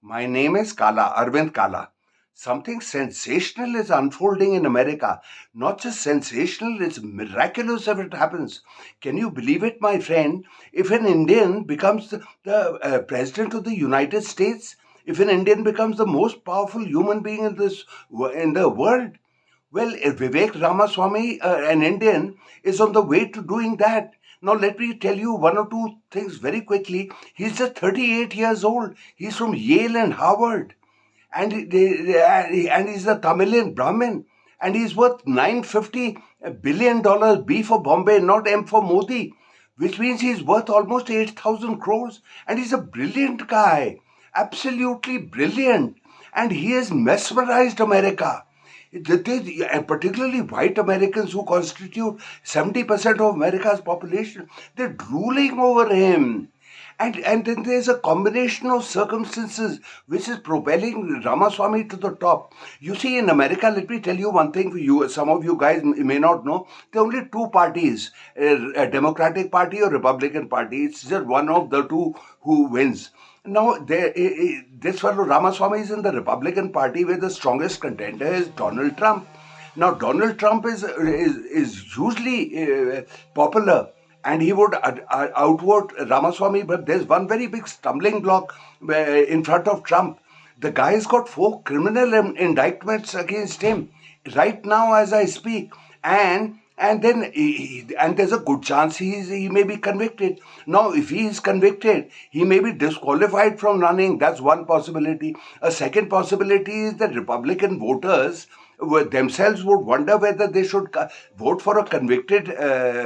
My name is Kala, Arvind Kala. Something sensational is unfolding in America. Not just sensational, it's miraculous if it happens. Can you believe it, my friend? If an Indian becomes the president of the United States, if an Indian becomes the most powerful human being in the world, well, Vivek Ramaswamy, an Indian, is on the way to doing that. Now, let me tell you one or two things very quickly. He's just 38 years old. He's from Yale and Harvard. And he's a Tamilian Brahmin. And he's worth $950 billion, B for Bombay, not M for Modi, which means he's worth almost 8,000 crores. And he's a brilliant guy, absolutely brilliant. And he has mesmerized America. And particularly white Americans who constitute 70% of America's population, they're drooling over him. And then there's a combination of circumstances which is propelling Ramaswamy to the top. You see, in America, let me tell you one thing for you. Some of you guys may not know. There are only two parties, a Democratic Party or Republican Party. It's just one of the two who wins. Now, this fellow Ramaswamy is in the Republican Party where the strongest contender is Donald Trump. Now, Donald Trump is hugely popular and he would outvote Ramaswamy, but there's one very big stumbling block in front of Trump. The guy's got 4 criminal indictments against him right now as I speak, and there's a good chance he may be convicted. Now, if he is convicted, he may be disqualified from running. That's one possibility. A second possibility is that Republican voters themselves would wonder whether they should vote for a convicted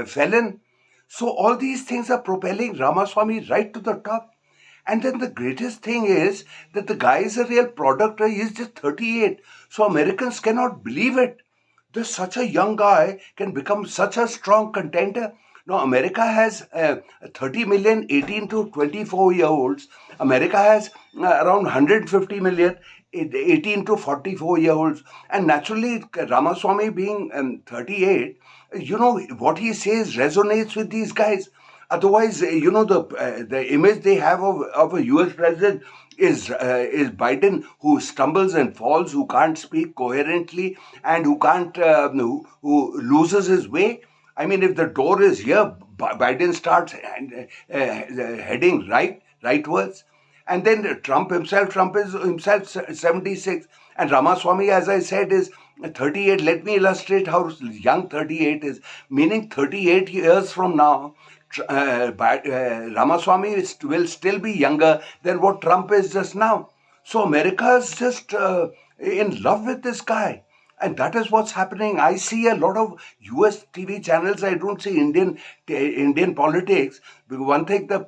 felon. So all these things are propelling Ramaswamy right to the top. And then the greatest thing is that the guy is a real product. He's just 38. So Americans cannot believe it. That such a young guy can become such a strong contender. Now, America has 30 million 18 to 24-year-olds. America has around 150 million 18 to 44-year-olds. And naturally, Ramaswamy being 38, what he says resonates with these guys. Otherwise, the image they have of a U.S. president is Biden, who stumbles and falls, who can't speak coherently, and who can't who loses his way. I mean, if the door is here, Biden starts heading rightwards. And then Trump is himself 76. And Ramaswamy, as I said, is 38. Let me illustrate how young 38 is. Meaning 38 years from now, Ramaswamy will still be younger than what Trump is just now. So America is just in love with this guy. And that is what's happening. I see a lot of US TV channels. I don't see Indian politics. Because one thing, the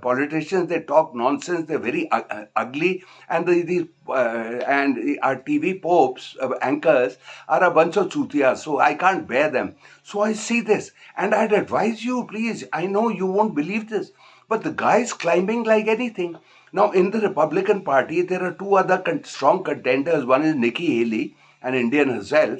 politicians, they talk nonsense. They're very ugly. And our TV popes, anchors, are a bunch of chutias. So I can't bear them. So I see this. And I'd advise you, please. I know you won't believe this. But the guy's climbing like anything. Now, in the Republican Party, there are two other strong contenders. One is Nikki Haley, an Indian herself,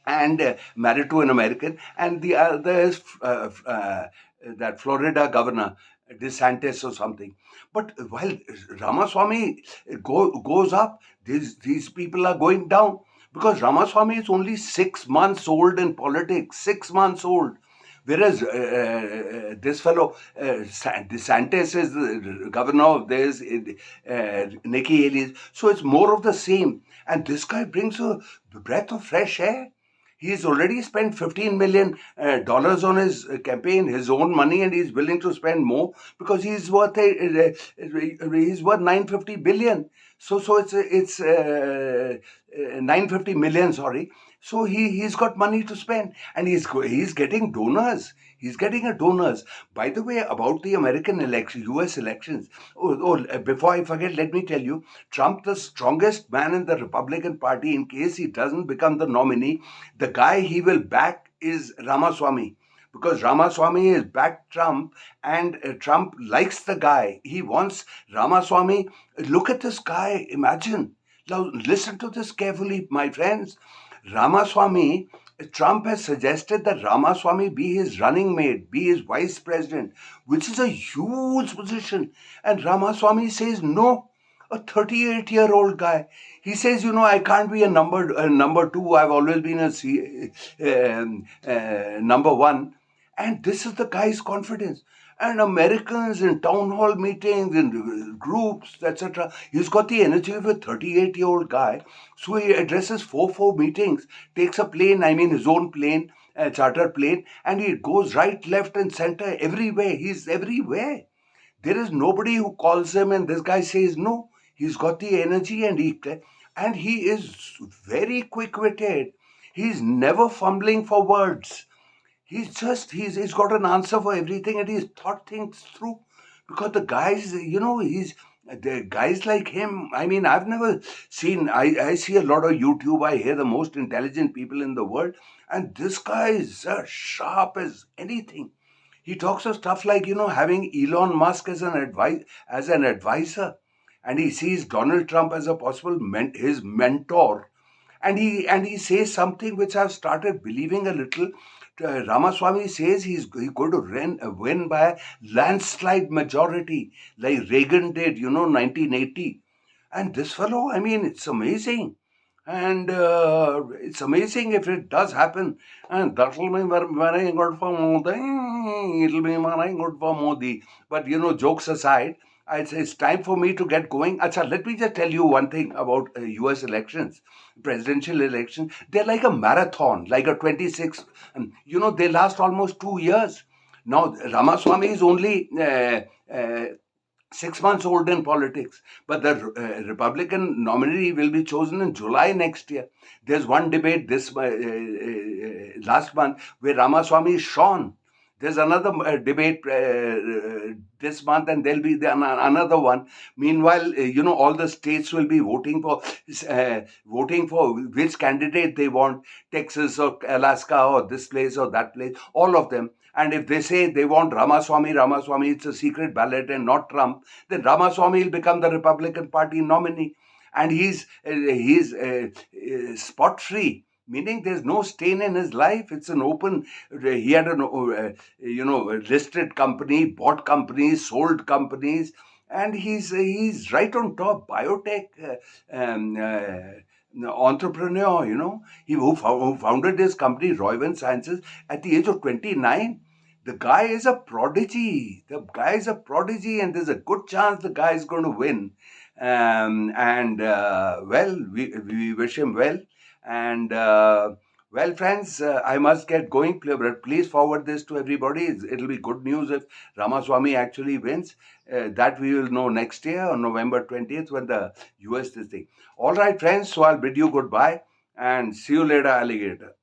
and married to an American, and the other is that Florida governor, DeSantis or something. But while Ramaswamy goes up, these people are going down because Ramaswamy is only 6 months old in politics, 6 months old. Whereas this fellow, DeSantis, is the governor of this, Nikki Haley. So it's more of the same. And this guy brings a breath of fresh air. He's already spent $15 million on his campaign, his own money, and he's willing to spend more because he's worth 950 billion. So it's 950 million. Sorry. So he's got money to spend, and he's getting donors. He's getting a donors. By the way, about the American election, U.S. elections. Before I forget, let me tell you, Trump, the strongest man in the Republican Party, in case he doesn't become the nominee, the guy he will back is Ramaswamy. Because Ramaswamy has backed Trump, and Trump likes the guy. He wants Ramaswamy. Look at this guy. Imagine. Now, listen to this carefully, my friends. Ramaswamy, Trump has suggested that Ramaswamy be his running mate, be his vice president, which is a huge position. And Ramaswamy says, no, A 38-year-old guy. He says, I can't be a number two. I've always been number one. And this is the guy's confidence. And Americans in town hall meetings, in groups, etc. He's got the energy of a 38-year-old guy. So he addresses four meetings, takes a plane, I mean his own plane, a charter plane, and he goes right, left, and center everywhere. He's everywhere. There is nobody who calls him, and this guy says no. He's got the energy, and he is very quick-witted. He's never fumbling for words. He's got an answer for everything, and he's thought things through. Because the guys, he's the guys like him. I mean, I've never seen. I see a lot of YouTube. I hear the most intelligent people in the world, and this guy is as sharp as anything. He talks of stuff like having Elon Musk as an advisor, and he sees Donald Trump as a possible his mentor, and he says something which I've started believing a little. Ramaswamy says he's going to win by landslide majority, like Reagan did, 1980. And this fellow, I mean, it's amazing. And it's amazing if it does happen. And that will be very good for Modi. It'll be very good for Modi. But, jokes aside, I'd say it's time for me to get going. Acha, let me just tell you one thing about US elections, presidential elections. They're like a marathon, like a 26, they last almost 2 years. Now, Ramaswamy is only 6 months old in politics, but the Republican nominee will be chosen in July next year. There's one debate this last month where Ramaswamy is shone. There's another debate this month, and there'll be another one. Meanwhile, all the states will be voting for which candidate they want, Texas or Alaska or this place or that place, all of them. And if they say they want Ramaswamy, it's a secret ballot and not Trump, then Ramaswamy will become the Republican Party nominee. And he's spot free, meaning there's no stain in his life. It's an open. He had listed company, bought companies, sold companies, and he's right on top. Biotech entrepreneur. Who founded his company, Roivant Sciences, at the age of 29. The guy is a prodigy. And there's a good chance the guy is going to win. And well, we wish him well. And well, friends, I must get going. But please forward this to everybody. It'll be good news if Ramaswamy actually wins. That we will know next year on November 20th when the US this thing. All right, friends. So I'll bid you goodbye and see you later, alligator.